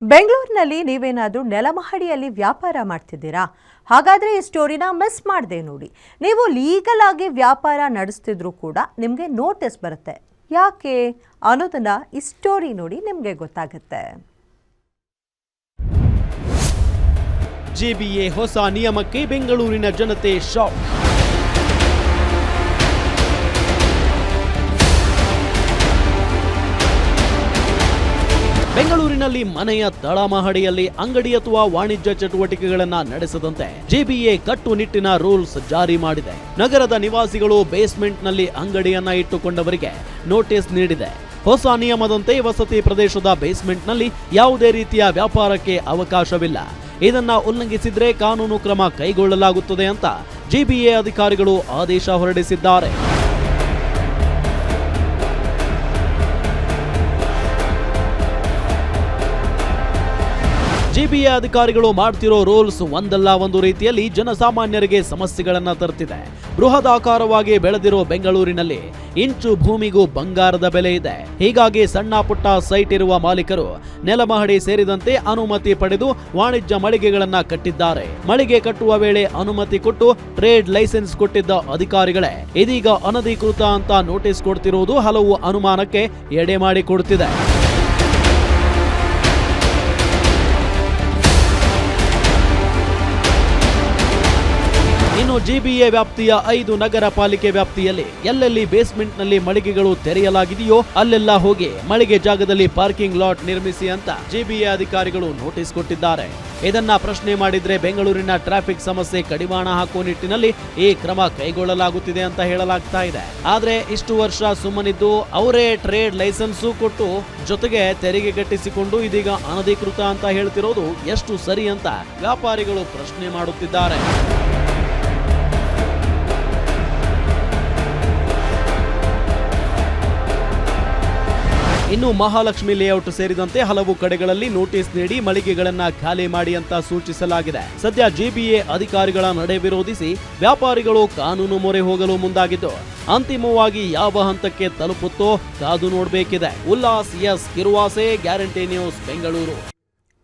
ಬೆಂಗಳೂರಿನಲ್ಲಿ ನೀವೇನಾದರೂ ನೆಲಮಹಡಿಯಲ್ಲಿ ವ್ಯಾಪಾರ ಮಾಡ್ತಿದ್ದೀರಾ? ಹಾಗಾದರೆ ಈ ಸ್ಟೋರಿನ ಮಿಸ್ ಮಾಡದೆ ನೋಡಿ. ನೀವು ಲೀಗಲ್ ಆಗಿ ವ್ಯಾಪಾರ ನಡೆಸ್ತಿದ್ರೂ ಕೂಡ ನಿಮಗೆ ನೋಟಿಸ್ ಬರುತ್ತೆ. ಯಾಕೆ ಅನ್ನೋದನ್ನ ಈ ಸ್ಟೋರಿ ನೋಡಿ ನಿಮಗೆ ಗೊತ್ತಾಗುತ್ತೆ. ಜೆಬಿಎ ಹೊಸ ನಿಯಮಕ್ಕೆ ಬೆಂಗಳೂರಿನ ಜನತೆ ಶಾಕ್. ಬೆಂಗಳೂರಿನಲ್ಲಿ ಮನೆಯ ತಳಮಹಡಿಯಲ್ಲಿ ಅಂಗಡಿ ಅಥವಾ ವಾಣಿಜ್ಯ ಚಟುವಟಿಕೆಗಳನ್ನ ನಡೆಸದಂತೆ ಜೆಬಿಎ ಕಟ್ಟುನಿಟ್ಟಿನ ರೂಲ್ಸ್ ಜಾರಿ ಮಾಡಿದೆ. ನಗರದ ನಿವಾಸಿಗಳು ಬೇಸ್ಮೆಂಟ್ನಲ್ಲಿ ಅಂಗಡಿಯನ್ನ ಇಟ್ಟುಕೊಂಡವರಿಗೆ ನೋಟಿಸ್ ನೀಡಿದೆ. ಹೊಸ ನಿಯಮದಂತೆ ವಸತಿ ಪ್ರದೇಶದ ಬೇಸ್ಮೆಂಟ್ನಲ್ಲಿ ಯಾವುದೇ ರೀತಿಯ ವ್ಯಾಪಾರಕ್ಕೆ ಅವಕಾಶವಿಲ್ಲ. ಇದನ್ನ ಉಲ್ಲಂಘಿಸಿದ್ರೆ ಕಾನೂನು ಕ್ರಮ ಕೈಗೊಳ್ಳಲಾಗುತ್ತದೆ ಅಂತ ಜೆಬಿಎ ಅಧಿಕಾರಿಗಳು ಆದೇಶ ಹೊರಡಿಸಿದ್ದಾರೆ. ಜೆಬಿಎ ಅಧಿಕಾರಿಗಳು ಮಾಡ್ತಿರೋ ರೂಲ್ಸ್ ಒಂದಲ್ಲ ಒಂದು ರೀತಿಯಲ್ಲಿ ಜನಸಾಮಾನ್ಯರಿಗೆ ಸಮಸ್ಯೆಗಳನ್ನ ತರ್ತಿದೆ. ಬೃಹದಾಕಾರವಾಗಿ ಬೆಳೆದಿರೋ ಬೆಂಗಳೂರಿನಲ್ಲಿ ಇಂಚು ಭೂಮಿಗೂ ಬಂಗಾರದ ಬೆಲೆ ಇದೆ. ಹೀಗಾಗಿ ಸಣ್ಣ ಪುಟ್ಟ ಸೈಟ್ ಇರುವ ಮಾಲೀಕರು ನೆಲಮಹಡಿ ಸೇರಿದಂತೆ ಅನುಮತಿ ಪಡೆದು ವಾಣಿಜ್ಯ ಮಳಿಗೆಗಳನ್ನ ಕಟ್ಟಿದ್ದಾರೆ. ಮಳಿಗೆ ಕಟ್ಟುವ ವೇಳೆ ಅನುಮತಿ ಕೊಟ್ಟು ಟ್ರೇಡ್ ಲೈಸೆನ್ಸ್ ಕೊಟ್ಟಿದ್ದ ಅಧಿಕಾರಿಗಳೇ ಇದೀಗ ಅನಧಿಕೃತ ಅಂತ ನೋಟಿಸ್ ಕೊಡ್ತಿರುವುದು ಹಲವು ಅನುಮಾನಕ್ಕೆ ಎಡೆ ಮಾಡಿ ಕೊಡುತ್ತಿದೆ. ಇನ್ನು ಜೆಬಿಎ ವ್ಯಾಪ್ತಿಯ 5 ನಗರ ಪಾಲಿಕೆ ವ್ಯಾಪ್ತಿಯಲ್ಲಿ ಎಲ್ಲೆಲ್ಲಿ ಬೇಸ್ಮೆಂಟ್ನಲ್ಲಿ ಮಳಿಗೆಗಳು ತೆರೆಯಲಾಗಿದೆಯೋ ಅಲ್ಲೆಲ್ಲ ಹೋಗಿ ಮಳಿಗೆ ಜಾಗದಲ್ಲಿ ಪಾರ್ಕಿಂಗ್ ಲಾಟ್ ನಿರ್ಮಿಸಿ ಅಂತ ಜೆಬಿಎ ಅಧಿಕಾರಿಗಳು ನೋಟಿಸ್ ಕೊಟ್ಟಿದ್ದಾರೆ. ಇದನ್ನ ಪ್ರಶ್ನೆ ಮಾಡಿದ್ರೆ ಬೆಂಗಳೂರಿನ ಟ್ರಾಫಿಕ್ ಸಮಸ್ಯೆ ಕಡಿವಾಣ ಹಾಕುವ ನಿಟ್ಟಿನಲ್ಲಿ ಈ ಕ್ರಮ ಕೈಗೊಳ್ಳಲಾಗುತ್ತಿದೆ ಅಂತ ಹೇಳಲಾಗ್ತಾ ಇದೆ. ಆದ್ರೆ ಇಷ್ಟು ವರ್ಷ ಸುಮ್ಮನಿದ್ದು ಅವರೇ ಟ್ರೇಡ್ ಲೈಸೆನ್ಸು ಕೊಟ್ಟು ಜೊತೆಗೆ ತೆರಿಗೆ ಕಟ್ಟಿಸಿಕೊಂಡು ಇದೀಗ ಅನಧಿಕೃತ ಅಂತ ಹೇಳ್ತಿರೋದು ಎಷ್ಟು ಸರಿ ಅಂತ ವ್ಯಾಪಾರಿಗಳು ಪ್ರಶ್ನೆ ಮಾಡುತ್ತಿದ್ದಾರೆ. ಇನ್ನು ಮಹಾಲಕ್ಷ್ಮಿ ಲೇಔಟ್ ಸೇರಿದಂತೆ ಹಲವು ಕಡೆಗಳಲ್ಲಿ ನೋಟಿಸ್ ನೀಡಿ ಮಳಿಗೆಗಳನ್ನ ಖಾಲಿ ಮಾಡಿ ಅಂತ ಸೂಚಿಸಲಾಗಿದೆ. ಸದ್ಯ ಜೆಬಿಎ ಅಧಿಕಾರಿಗಳ ನಡೆ ವಿರೋಧಿಸಿ ವ್ಯಾಪಾರಿಗಳು ಕಾನೂನು ಮೊರೆ ಹೋಗಲು ಮುಂದಾಗಿದ್ದು ಅಂತಿಮವಾಗಿ ಯಾವ ಹಂತಕ್ಕೆ ತಲುಪುತ್ತೋ ಕಾದು ನೋಡಬೇಕಿದೆ. Ullas S Kiruvase, guarantee news, Bengaluru.